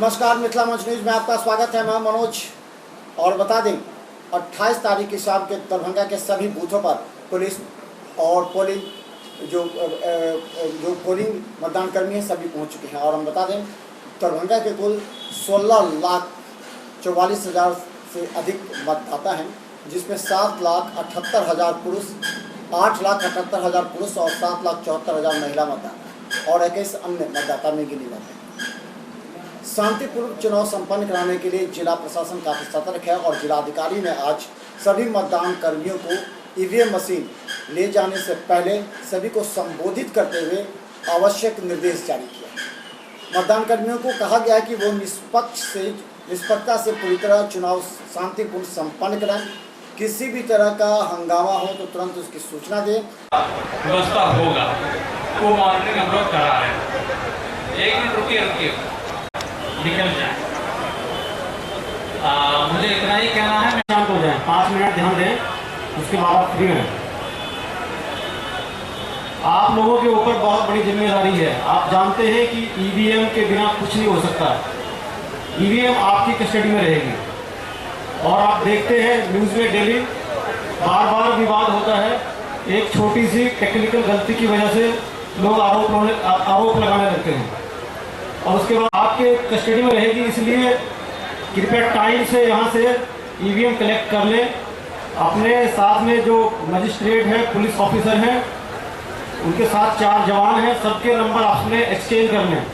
नमस्कार, मिथिला मंच न्यूज में आपका स्वागत है। मैं मनोज और बता दें 28 तारीख की शाम के दरभंगा के सभी बूथों पर पुलिस और पोलिंग मतदान कर्मी हैं सभी पहुंच चुके हैं। और हम बता दें दरभंगा के कुल 16,44,000 से अधिक मतदाता हैं, जिसमें 7,78,000 पुरुष, 8,78,000 पुरुष और 7,74,000 महिला मतदाता और 21 अन्य मतदाता में गिने जाते हैं। शांतिपूर्ण चुनाव संपन्न कराने के लिए जिला प्रशासन काफी सतर्क है और जिलाधिकारी ने आज सभी मतदान कर्मियों को ईवीएम मशीन ले जाने से पहले सभी को संबोधित करते हुए आवश्यक निर्देश जारी किया। मतदान कर्मियों को कहा गया है कि वो निष्पक्षता से पूरी तरह चुनाव शांतिपूर्ण संपन्न कराएं। किसी भी तरह का हंगामा हो तो तुरंत उसकी सूचना दें। व्यवस्था होगा वो मॉनिटरिंग हम लोग करा रहे हैं। 1 मिनट रुकिए निकल जाए। मुझे इतना ही कहना है, मैं शांत हो जाए, 5 मिनट ध्यान दें, उसके बाद आप फ्री रहें। आप लोगों के ऊपर बहुत बड़ी जिम्मेदारी है। आप जानते हैं कि ईवीएम के बिना कुछ नहीं हो सकता। ईवीएम आपकी कस्टडी में रहेगी और आप देखते हैं न्यूज़ में डेली बार बार विवाद होता है। एक छोटी सी टेक्निकल गलती की वजह से लोग आरोप लगाने लगते हैं और उसके बाद आपके कस्टडी में रहेगी। इसलिए कृपया टाइम से यहाँ से ईवीएम कलेक्ट कर लें। अपने साथ में जो मजिस्ट्रेट है, पुलिस ऑफिसर हैं, उनके साथ 4 जवान हैं, सबके नंबर आपने एक्सचेंज कर लें।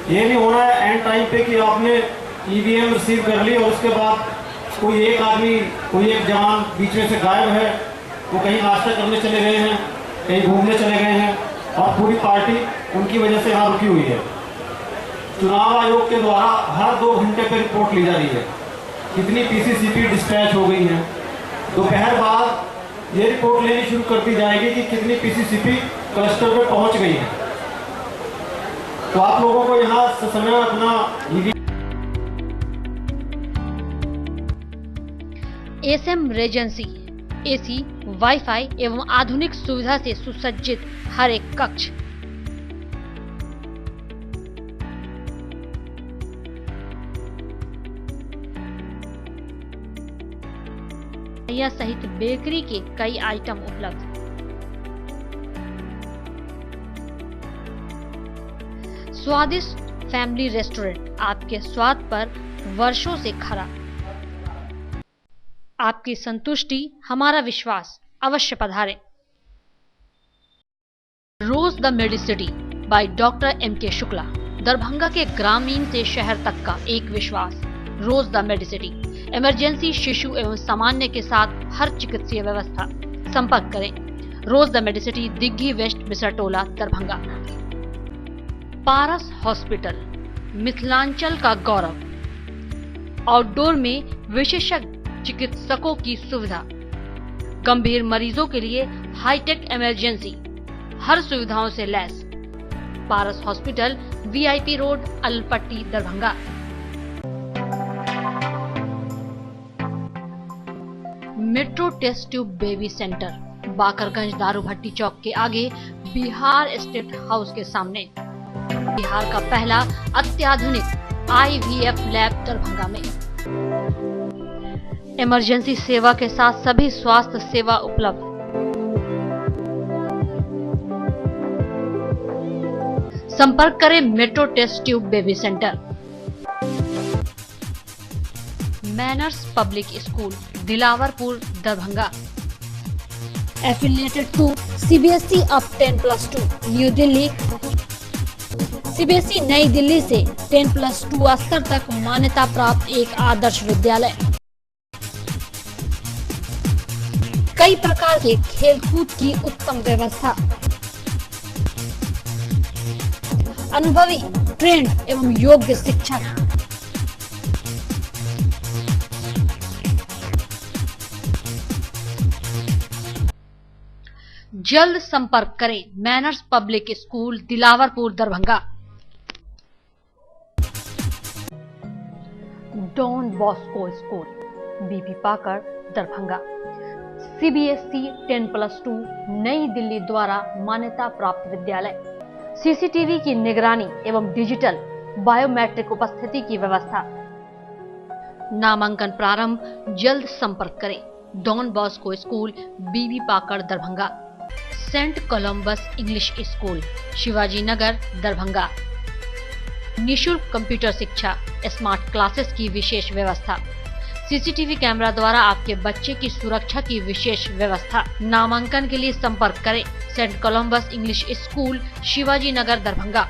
ये नहीं होना है एंड टाइम पे कि आपने ईवीएम रिसीव कर ली और उसके बाद कोई एक आदमी, कोई एक जवान बीच में से गायब है, वो कहीं नाश्ता करने चले गए हैं, कहीं घूमने चले गए हैं और पूरी पार्टी उनकी वजह से यहाँ रुकी हुई है। चुनाव आयोग के द्वारा हर 2 घंटे पर रिपोर्ट ली जा रही है कितनी पीसीसीपी डिस्पैच हो गई है। दोपहर बाद ये रिपोर्ट लेनी शुरू कर दी जाएगी कि कितनी पीसीसीपी क्लस्टर पे पहुंच गई है। तो आप लोगों को यहाँ समय अपना एसएम रेजेंसी एसी, वाईफाई एवं आधुनिक सुविधा से सुसज्जित हर एक कक्ष, सहित बेकरी के कई आइटम उपलब्ध। स्वादिष्ट फैमिली रेस्टोरेंट आपके स्वाद पर वर्षों से खरा। आपकी संतुष्टि हमारा विश्वास, अवश्य पधारें। रोज द मेडिसिटी बाय डॉक्टर MK शुक्ला, दरभंगा के ग्रामीण से शहर तक का एक विश्वास। रोज द मेडिसिटी, इमरजेंसी, शिशु एवं सामान्य के साथ हर चिकित्सीय व्यवस्था। संपर्क करें Rose the Medicity, Digghi west, Bisartola, Darbhanga. Paras hospital, Mithilanchal का गौरव। आउटडोर में विशेषज्ञ चिकित्सकों की सुविधा, गंभीर मरीजों के लिए हाईटेक इमरजेंसी, हर सुविधाओं से लैस। Paras hospital, VIP road, Alpatti, Darbhanga. Metro test tube baby centre, Bakarganj Darubhatti chowk के आगे, बिहार स्टेट हाउस के सामने। बिहार का पहला अत्याधुनिक IVF लैब दरभंगा में। इमरजेंसी सेवा के साथ सभी स्वास्थ्य सेवा उपलब्ध। संपर्क करें metro test tube baby centre. Manners public school, Dilawarpur, Darbhanga. Affiliated to CBSE अब 10+2 न्यू दिल्ली। CBSE नई दिल्ली से 10+2 स्तर तक मान्यता प्राप्त एक आदर्श विद्यालय। कई प्रकार के खेलकूद की उत्तम व्यवस्था। अनुभवी, ट्रेंड एवं योग्य शिक्षक। जल्द संपर्क करें manners public school, Dilawarpur, Darbhanga. Don Bosco school, BP पाकर, दरभंगा। CBSE 10+2 नई दिल्ली द्वारा मान्यता प्राप्त विद्यालय। CCTV की निगरानी एवं डिजिटल बायोमेट्रिक उपस्थिति की व्यवस्था। नामांकन प्रारंभ जल्द संपर्क करें। Don Bosco school, Bibi Pakar, Darbhanga. Saint Columbus English school, Shivaji Nagar, Darbhanga. निशुल्क कंप्यूटर शिक्षा, स्मार्ट क्लासेस की विशेष व्यवस्था। सीसीटीवी कैमरा द्वारा आपके बच्चे की सुरक्षा की विशेष व्यवस्था। नामांकन के लिए संपर्क करें। Saint Columbus English school, Shivaji Nagar, Darbhanga.